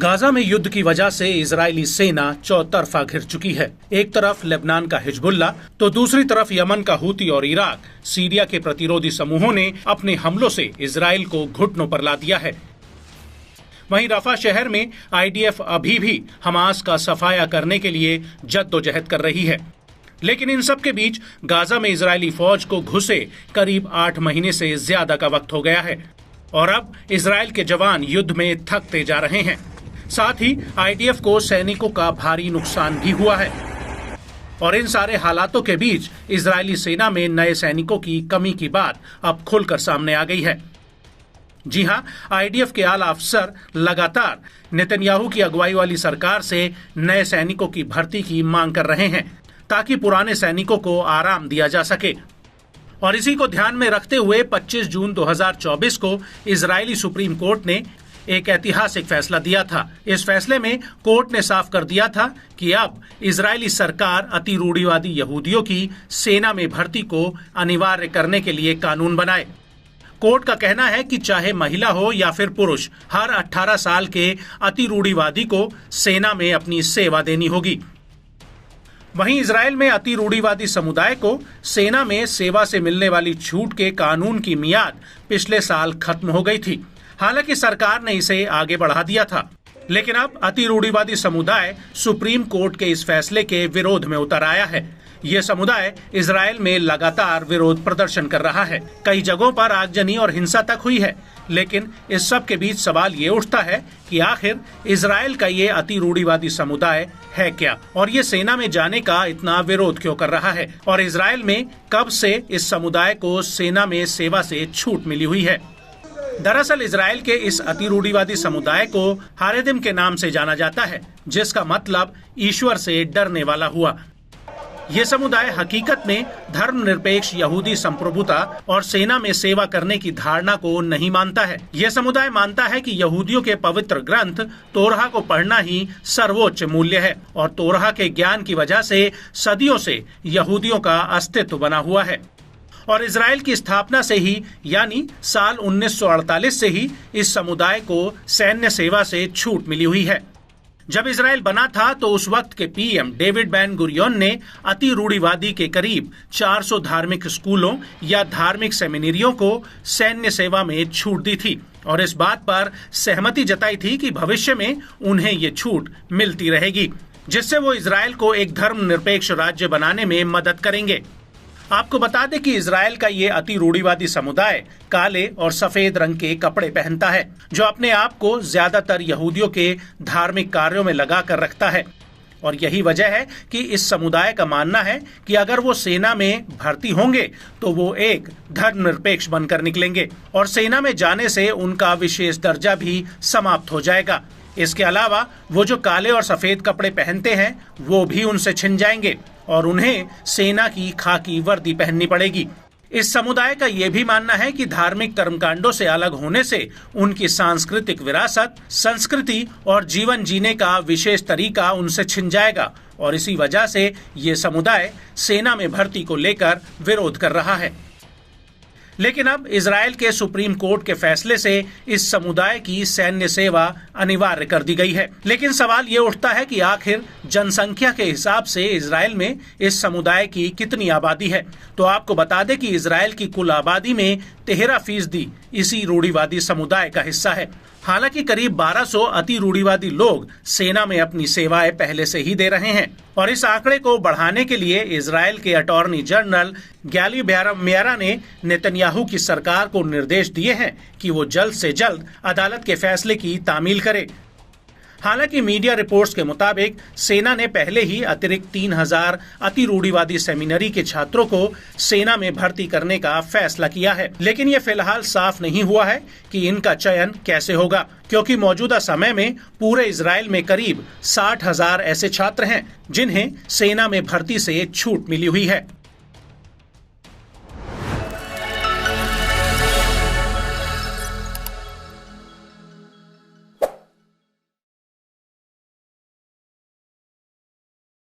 Gaza में युद्ध की वजह से इजरायली सेना चौतरफा घिर चुकी है। एक तरफ लेबनान का हिजबुल्ला तो दूसरी तरफ यमन का हूती और इराक, सीरिया के प्रतिरोधी समूहों ने अपने हमलों से इजराइल को घुटनों पर ला दिया है। वहीं रफा शहर में आईडीएफ अभी भी हमास का सफाया करने के लिए जद्दोजहद कर रही है। लेकिन इन सब के बीच गाजा में इजरायली फौज को घुसे करीब 8 महीने से ज्यादा का वक्त हो गया है और अब इजराइल के जवान युद्ध में थकते जा रहे हैं। साथ ही आईडीएफ को सैनिकों का भारी नुकसान भी हुआ है और इन सारे हालातों के बीच इजरायली सेना में नए सैनिकों की कमी की बात अब खुलकर सामने आ गई है। जी हां, आईडीएफ के आला अफसर लगातार नेतन्याहू की अगुवाई वाली सरकार से नए सैनिकों की भर्ती की मांग कर रहे हैं ताकि पुराने सैनिकों को आराम दिया जा सके। और इसी को ध्यान में रखते हुए 25 जून 2024 को इजरायली सुप्रीम कोर्ट ने एक ऐतिहासिक फैसला दिया था। इस फैसले में कोर्ट ने साफ कर दिया था कि अब इजरायली सरकार अति रूढ़िवादी यहूदियों की सेना में भर्ती को अनिवार्य करने के लिए कानून बनाए। कोर्ट का कहना है कि चाहे महिला हो या फिर पुरुष, हर 18 साल के अति रूढ़िवादी को सेना में अपनी सेवा देनी होगी। वहीं इजराइल में अति रूढ़िवादी समुदाय को सेना में सेवा से मिलने वाली छूट के कानून की मियाद पिछले साल खत्म हो गई थी। हालांकि सरकार ने इसे आगे बढ़ा दिया था, लेकिन अब अति रूढ़िवादी समुदाय सुप्रीम कोर्ट के इस फैसले के विरोध में उतर आया है। ये समुदाय इजराइल में लगातार विरोध प्रदर्शन कर रहा है। कई जगहों पर आगजनी और हिंसा तक हुई है। लेकिन इस सब के बीच सवाल ये उठता है कि आखिर इजराइल का ये अति रूढ़िवादी समुदाय है क्या, और ये सेना में जाने का इतना विरोध क्यों कर रहा है, और इजराइल में कब से इस समुदाय को सेना में सेवा से छूट मिली हुई है। दरअसल इजराइल के इस अति रूढ़िवादी समुदाय को हारेदिम के नाम से जाना जाता है, जिसका मतलब ईश्वर से डरने वाला हुआ। ये समुदाय हकीकत में धर्मनिरपेक्ष यहूदी संप्रभुता और सेना में सेवा करने की धारणा को नहीं मानता है। ये समुदाय मानता है कि यहूदियों के पवित्र ग्रंथ तोरहा को पढ़ना ही सर्वोच्च मूल्य है और तोरहा के ज्ञान की वजह से सदियों से यहूदियों का अस्तित्व बना हुआ है। और इजराइल की स्थापना से ही, यानी साल 1948 से ही इस समुदाय को सैन्य सेवा से छूट मिली हुई है। जब इजराइल बना था तो उस वक्त के पीएम डेविड बेन गुरियोन ने अति रूढ़िवादी के करीब 400 धार्मिक स्कूलों या धार्मिक सेमिनरियों को सैन्य सेवा में छूट दी थी और इस बात पर सहमति जताई थी कि भविष्य में उन्हें ये छूट मिलती रहेगी, जिससे वो इजराइल को एक धर्मनिरपेक्ष राज्य बनाने में मदद करेंगे। आपको बता दें कि इजराइल का ये अति रूढ़िवादी समुदाय काले और सफेद रंग के कपड़े पहनता है, जो अपने आप को ज्यादातर यहूदियों के धार्मिक कार्यों में लगा कर रखता है। और यही वजह है कि इस समुदाय का मानना है कि अगर वो सेना में भर्ती होंगे तो वो एक धर्मनिरपेक्ष बनकर निकलेंगे और सेना में जाने से उनका विशेष दर्जा भी समाप्त हो जाएगा। इसके अलावा वो जो काले और सफेद कपड़े पहनते हैं वो भी उनसे छिन जाएंगे और उन्हें सेना की खाकी वर्दी पहननी पड़ेगी। इस समुदाय का ये भी मानना है कि धार्मिक कर्मकांडों से अलग होने से उनकी सांस्कृतिक विरासत, संस्कृति और जीवन जीने का विशेष तरीका उनसे छिन जाएगा और इसी वजह से ये समुदाय सेना में भर्ती को लेकर विरोध कर रहा है। लेकिन अब इजराइल के सुप्रीम कोर्ट के फैसले से इस समुदाय की सैन्य सेवा अनिवार्य कर दी गई है। लेकिन सवाल ये उठता है कि आखिर जनसंख्या के हिसाब से इजराइल में इस समुदाय की कितनी आबादी है। तो आपको बता दें कि इजराइल की कुल आबादी में 13% इसी रूढ़िवादी समुदाय का हिस्सा है। हालांकि करीब 1200 अति रूढ़िवादी लोग सेना में अपनी सेवाएं पहले से ही दे रहे हैं और इस आंकड़े को बढ़ाने के लिए इजराइल के अटॉर्नी जनरल गैली मियारा ने नेतन्याहू की सरकार को निर्देश दिए हैं कि वो जल्द से जल्द अदालत के फैसले की तामील करे। हालांकि मीडिया रिपोर्ट्स के मुताबिक सेना ने पहले ही अतिरिक्त 3000 अति रूढ़िवादी सेमिनरी के छात्रों को सेना में भर्ती करने का फैसला किया है। लेकिन ये फिलहाल साफ नहीं हुआ है कि इनका चयन कैसे होगा, क्योंकि मौजूदा समय में पूरे इजराइल में करीब 60,000 ऐसे छात्र हैं जिन्हें सेना में भर्ती से छूट मिली हुई है।